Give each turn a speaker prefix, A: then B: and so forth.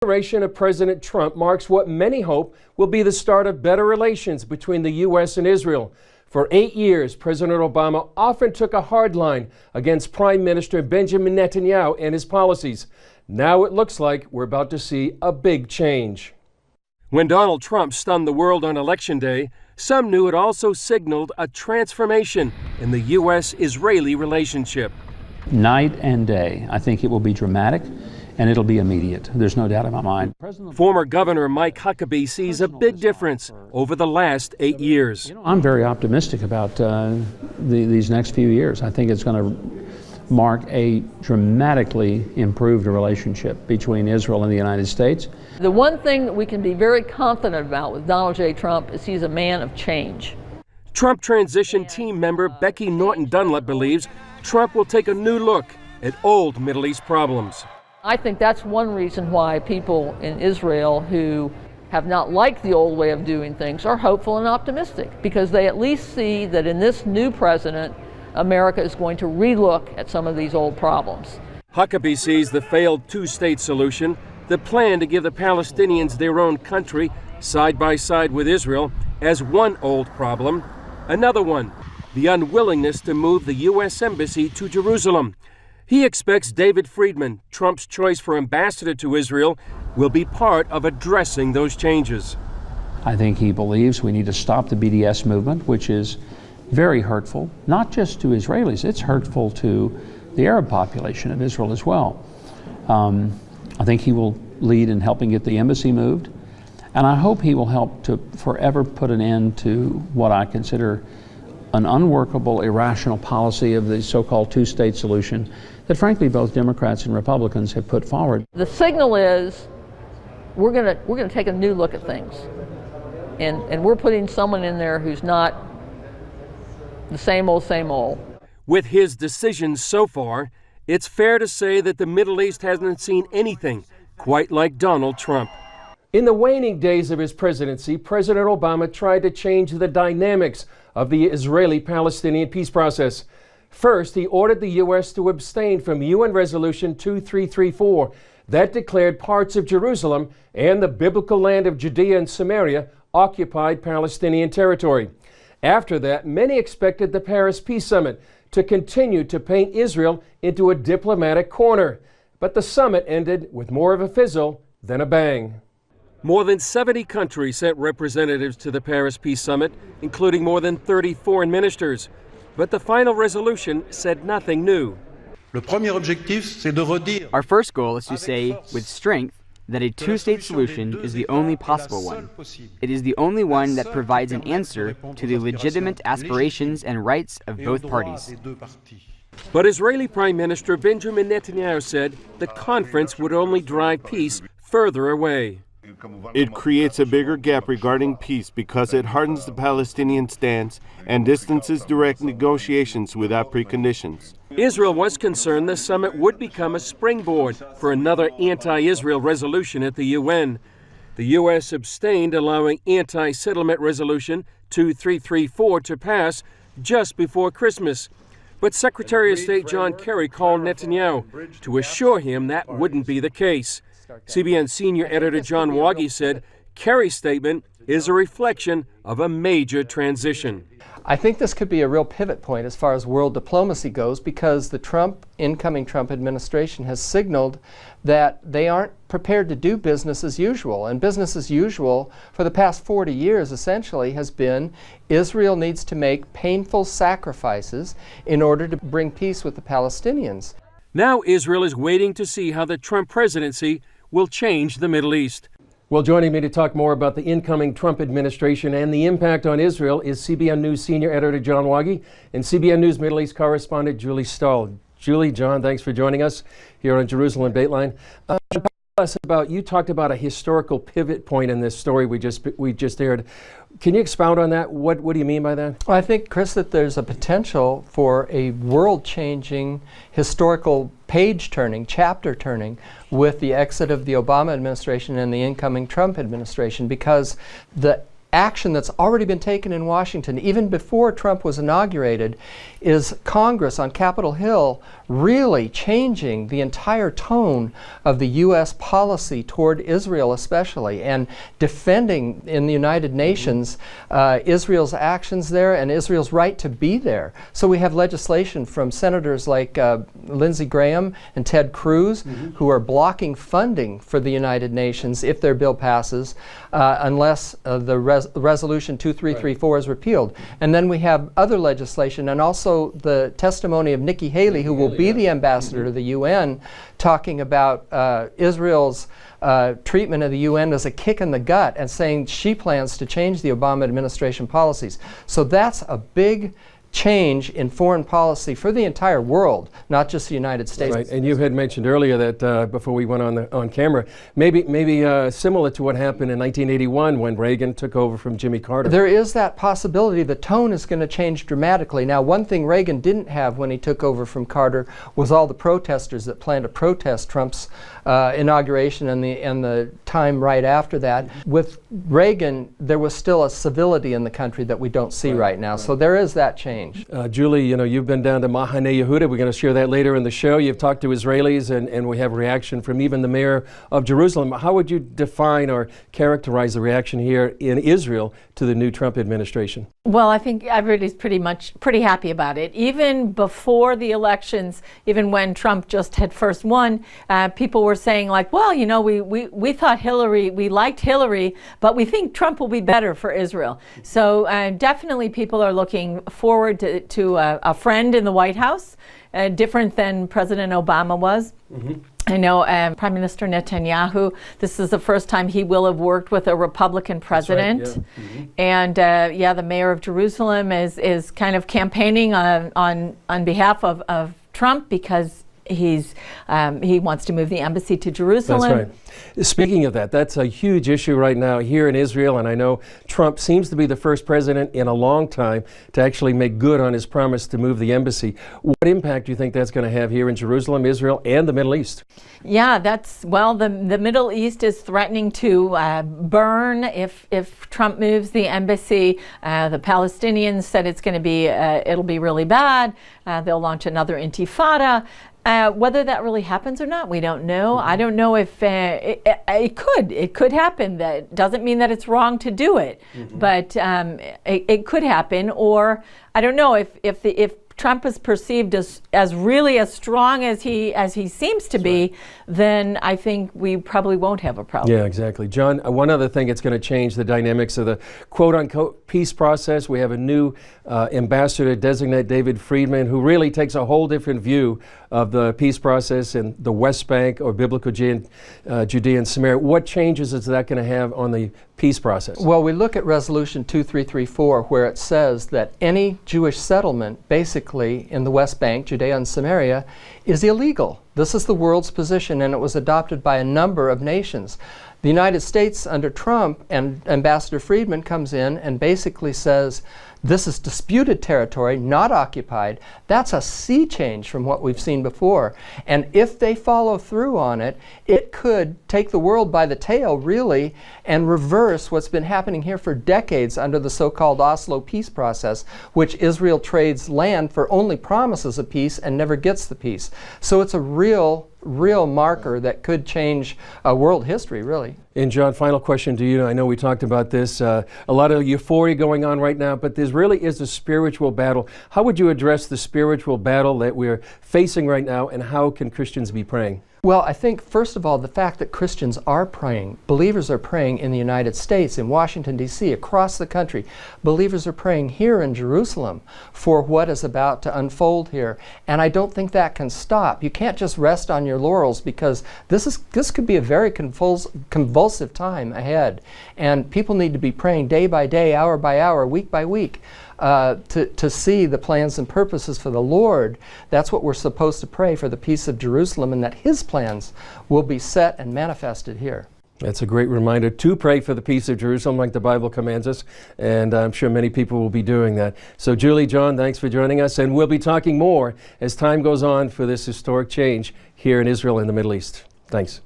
A: inauguration of President Trump marks what many hope will be the start of better relations between the U.S. and Israel. For 8 years, President Obama often took a hard line against Prime Minister Benjamin Netanyahu and his policies. Now it looks like we're about to see a big change. When Donald Trump stunned the world on Election Day, some knew it also signaled a transformation in the U.S.-Israeli relationship.
B: Night and day, I think it will be dramatic, and it'll be immediate. There's no doubt in my mind.
A: Former Governor Mike Huckabee sees a big difference over the last 8 years.
B: I'm very optimistic about these next few years. I think it's going to mark a dramatically improved relationship between Israel and the United States.
C: The one thing that we can be very confident about with Donald J. Trump is he's a man of change.
A: Trump transition team member Becky Norton Dunlop believes Trump will take a new look at old Middle East problems.
C: I think that's one reason why people in Israel who have not liked the old way of doing things are hopeful and optimistic, because they at least see that in this new president, America is going to relook at some of these old problems.
A: Huckabee sees the failed two-state solution, the plan to give the Palestinians their own country side by side with Israel, as one old problem. Another one, the unwillingness to move the U.S. Embassy to Jerusalem. He expects David Friedman, Trump's choice for ambassador to Israel, will be part of addressing those changes.
B: I think he believes we need to stop the BDS movement, which is very hurtful, not just to Israelis, it's hurtful to the Arab population of Israel as well. I think he will lead in helping get the embassy moved, and I hope he will help to forever put an end to what I consider an unworkable, irrational policy of the so-called two-state solution that frankly both Democrats and Republicans have put forward.
C: The signal is we're going to take a new look at things, and we're putting someone in there who's not the same old, same old.
A: With his decisions so far, it's fair to say that the Middle East hasn't seen anything quite like Donald Trump. In the waning days of his presidency, President Obama tried to change the dynamics of the Israeli-Palestinian peace process. First, he ordered the U.S. to abstain from UN Resolution 2334 that declared parts of Jerusalem and the biblical land of Judea and Samaria occupied Palestinian territory. After that, many expected the Paris Peace Summit to continue to paint Israel into a diplomatic corner. But the summit ended with more of a fizzle than a bang. More than 70 countries sent representatives to the Paris Peace Summit, including more than 30 foreign ministers. But the final resolution said nothing new.
D: Our first goal is to say, with strength, that a two-state solution is the only possible one. It is the only one that provides an answer to the legitimate aspirations and rights of both parties.
A: But Israeli Prime Minister Benjamin Netanyahu said the conference would only drive peace further away.
E: It creates a bigger gap regarding peace because it hardens the Palestinian stance and distances direct negotiations without preconditions.
A: Israel was concerned the summit would become a springboard for another anti-Israel resolution at the UN. The U.S. abstained, allowing anti-settlement resolution 2334 to pass just before Christmas. But Secretary of State John Kerry called Netanyahu to assure him that wouldn't be the case. CBN senior editor John Waggy said Kerry's statement is a reflection of a major transition.
F: I think this could be a real pivot point as far as world diplomacy goes, because the incoming Trump administration has signaled that they aren't prepared to do business as usual. And business as usual for the past 40 years essentially has been Israel needs to make painful sacrifices in order to bring peace with the Palestinians.
A: Now Israel is waiting to see how the Trump presidency will change the Middle East. Well, joining me to talk more about the incoming Trump administration and the impact on Israel is CBN News senior editor John Waggy and CBN News Middle East correspondent Julie Stahl. Julie, John, thanks for joining us here on Jerusalem Dateline. Tell us about, you talked about a historical pivot point in this story we just aired. Can you expound on that? What do you mean by that?
F: Well, I think, Chris, that there's a potential for a world-changing, historical page-turning, chapter-turning with the exit of the Obama administration and the incoming Trump administration, because the action that's already been taken in Washington, even before Trump was inaugurated, is Congress on Capitol Hill really changing the entire tone of the U.S. policy toward Israel especially, and defending in the United Nations Israel's actions there and Israel's right to be there. So we have legislation from senators like Lindsey Graham and Ted Cruz who are blocking funding for the United Nations if their bill passes unless the resolution 2334 is repealed. And then we have other legislation and also the testimony of Nikki Haley, who will be the ambassador to the UN, talking about Israel's treatment of the UN as a kick in the gut and saying she plans to change the Obama administration policies. So that's a big change in foreign policy for the entire world, not just the United States.
A: Right, and you had mentioned earlier that before we went on camera, maybe similar to what happened in 1981 when Reagan took over from Jimmy Carter.
F: There is that possibility. The tone is going to change dramatically. Now, one thing Reagan didn't have when he took over from Carter was all the protesters that planned to protest Trump's inauguration and the time right after that. With Reagan, there was still a civility in the country that we don't see right now. So there is that change.
A: Julie, you've been down to Mahane Yehuda. We're going to share that later in the show. You've talked to Israelis, and we have reaction from even the mayor of Jerusalem. How would you define or characterize the reaction here in Israel to the new Trump administration?
G: Well, I think everybody's pretty happy about it. Even before the elections, even when Trump just had first won, people were saying like, well, we thought we liked Hillary, but we think Trump will be better for Israel. So definitely people are looking forward to a friend in the White House, different than President Obama was. I know Prime Minister Netanyahu, this is the first time he will have worked with a Republican president.
A: That's right, yeah.
G: And the mayor of Jerusalem is kind of campaigning on behalf of Trump because he wants to move the embassy to Jerusalem.
A: That's right. Speaking of that, that's a huge issue right now here in Israel, and I know Trump seems to be the first president in a long time to actually make good on his promise to move the embassy. What impact do you think that's going to have here in Jerusalem, Israel, and the Middle East?
G: Yeah, the Middle East is threatening to burn if Trump moves the embassy. The Palestinians said it'll be really bad. They'll launch another intifada. Whether that really happens or not, we don't know. I don't know if it could happen. That doesn't mean that it's wrong to do it, but it could happen. Or I don't know if Trump is perceived as really as strong as he seems to be, then I think we probably won't have a problem.
A: Yeah, exactly. John, one other thing, it's going to change the dynamics of the quote-unquote peace process. We have a new ambassador designate, David Friedman, who really takes a whole different view of the peace process in the West Bank or biblical Judea and Samaria. What changes is that going to have on the peace process?
F: Well, we look at Resolution 2334, where it says that any Jewish settlement, basically in the West Bank, Judea and Samaria, is illegal. This is the world's position, and it was adopted by a number of nations. The United States, under Trump, and Ambassador Friedman comes in and basically says, this is disputed territory, not occupied. That's a sea change from what we've seen before. And if they follow through on it, it could take the world by the tail, really, and reverse what's been happening here for decades under the so-called Oslo peace process, which Israel trades land for only promises of peace and never gets the peace. So it's a real marker that could change world history, really.
A: And John, final question to you. I know we talked about this, a lot of euphoria going on right now, but there really is a spiritual battle. How would you address the spiritual battle that we're facing right now, and how can Christians be praying?
F: Well, I think, first of all, the fact that Christians are praying, believers are praying in the United States, in Washington, D.C., across the country. Believers are praying here in Jerusalem for what is about to unfold here. And I don't think that can stop. You can't just rest on your laurels, because this could be a very convulsive time ahead. And people need to be praying day by day, hour by hour, week by week. To see the plans and purposes for the Lord. That's what we're supposed to pray for, the peace of Jerusalem, and that His plans will be set and manifested here.
A: That's a great reminder to pray for the peace of Jerusalem like the Bible commands us, and I'm sure many people will be doing that. So Julie, John, thanks for joining us, and we'll be talking more as time goes on for this historic change here in Israel and the Middle East. Thanks.